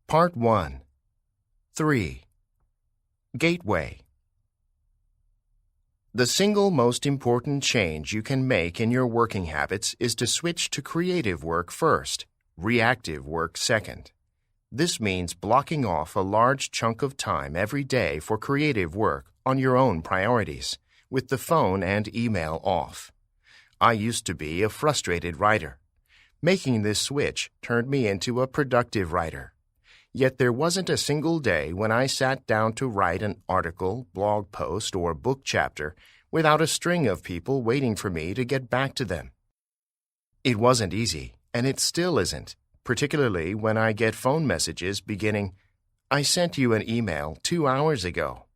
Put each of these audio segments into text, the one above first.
Part 1. 3. Gateway. The single most important change you can make in your working habits is to switch to creative work first, reactive work second. This means blocking off a large chunk of time every day for creative work on your own priorities, with the phone and email off. I used to be a frustrated writer. Making this switch turned me into a productive writer. Yet there wasn't a single day when I sat down to write an article, blog post, or book chapter without a string of people waiting for me to get back to them. It wasn't easy, and it still isn't, particularly when I get phone messages beginning, "I sent you an email 2 hours ago."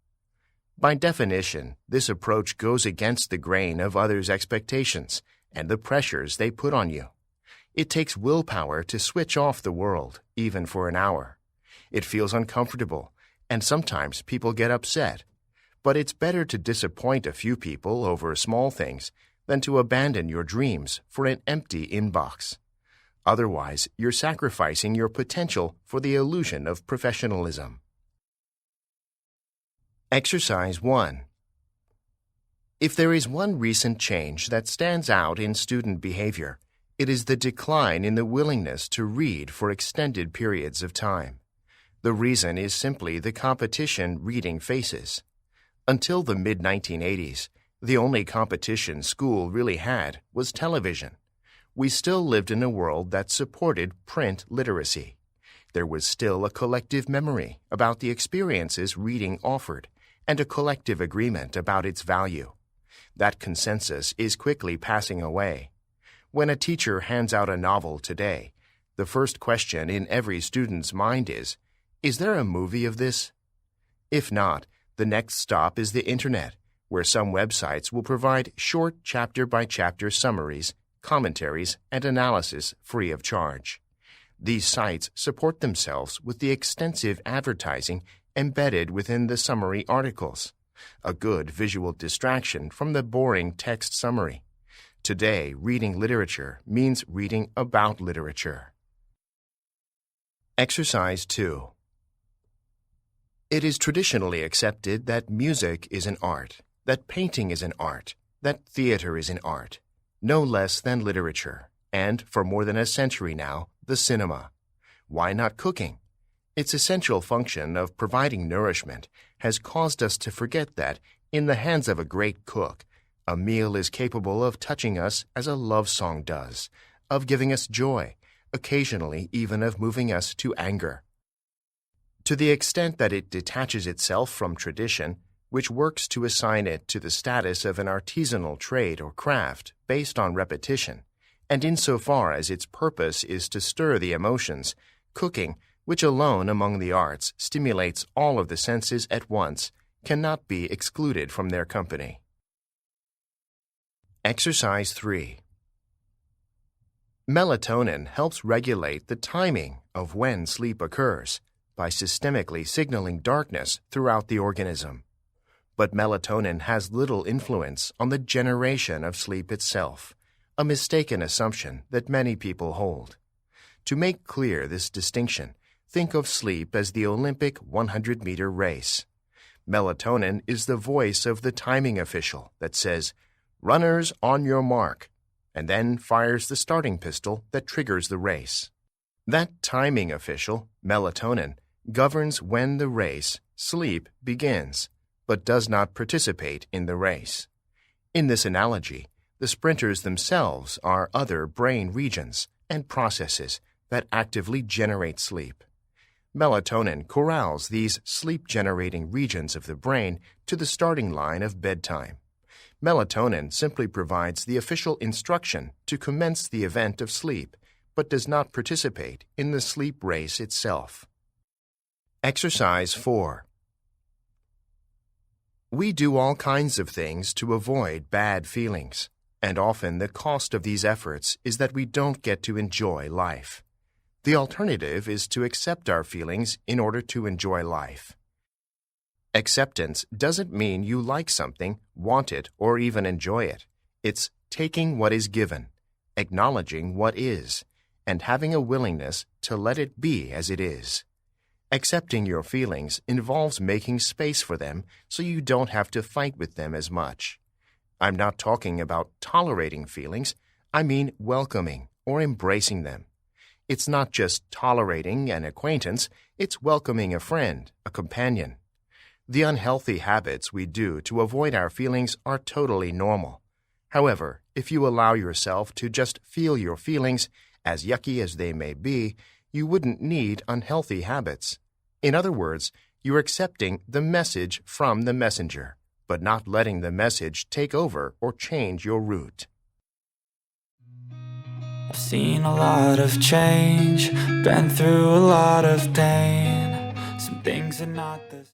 By definition, this approach goes against the grain of others' expectations and the pressures they put on you. It takes willpower to switch off the world, even for an hour. It feels uncomfortable, and sometimes people get upset. But it's better to disappoint a few people over small things than to abandon your dreams for an empty inbox. Otherwise, you're sacrificing your potential for the illusion of professionalism. Exercise 1. If there is one recent change that stands out in student behavior, it is the decline in the willingness to read for extended periods of time. The reason is simply the competition reading faces. Until the mid-1980s, the only competition school really had was television. We still lived in a world that supported print literacy. There was still a collective memory about the experiences reading offered and a collective agreement about its value. That consensus is quickly passing away. When a teacher hands out a novel today, the first question in every student's mind is there a movie of this? If not, the next stop is the Internet, where some websites will provide short chapter-by-chapter summaries, commentaries, and analysis free of charge. These sites support themselves with the extensive advertising embedded within the summary articles, a good visual distraction from the boring text summary. Today, reading literature means reading about literature. Exercise 2. It is traditionally accepted that music is an art, that painting is an art, that theater is an art, no less than literature, and, for more than a century now, the cinema. Why not cooking? Its essential function of providing nourishment has caused us to forget that, in the hands of a great cook, a meal is capable of touching us as a love song does, of giving us joy, occasionally even of moving us to anger. To the extent that it detaches itself from tradition, which works to assign it to the status of an artisanal trade or craft based on repetition, and insofar as its purpose is to stir the emotions, cooking, which alone among the arts stimulates all of the senses at once, cannot be excluded from their company. Exercise 3. Melatonin helps regulate the timing of when sleep occurs by systemically signaling darkness throughout the organism. But melatonin has little influence on the generation of sleep itself, a mistaken assumption that many people hold. To make clear this distinction, think of sleep as the Olympic 100-meter race. Melatonin is the voice of the timing official that says, "Runners on your mark," and then fires the starting pistol that triggers the race. That timing official, melatonin, governs when the race, sleep, begins, but does not participate in the race. In this analogy, the sprinters themselves are other brain regions and processes that actively generate sleep. Melatonin corrals these sleep-generating regions of the brain to the starting line of bedtime. Melatonin simply provides the official instruction to commence the event of sleep, but does not participate in the sleep race itself. Exercise 4. We do all kinds of things to avoid bad feelings, and often the cost of these efforts is that we don't get to enjoy life. The alternative is to accept our feelings in order to enjoy life. Acceptance doesn't mean you like something, want it, or even enjoy it. It's taking what is given, acknowledging what is, and having a willingness to let it be as it is. Accepting your feelings involves making space for them so you don't have to fight with them as much. I'm not talking about tolerating feelings, I mean welcoming or embracing them. It's not just tolerating an acquaintance, it's welcoming a friend, a companion. The unhealthy habits we do to avoid our feelings are totally normal. However, if you allow yourself to just feel your feelings, as yucky as they may be, you wouldn't need unhealthy habits. In other words, you're accepting the message from the messenger, but not letting the message take over or change your route. I've seen a lot of change, been through a lot of pain. Some things are not the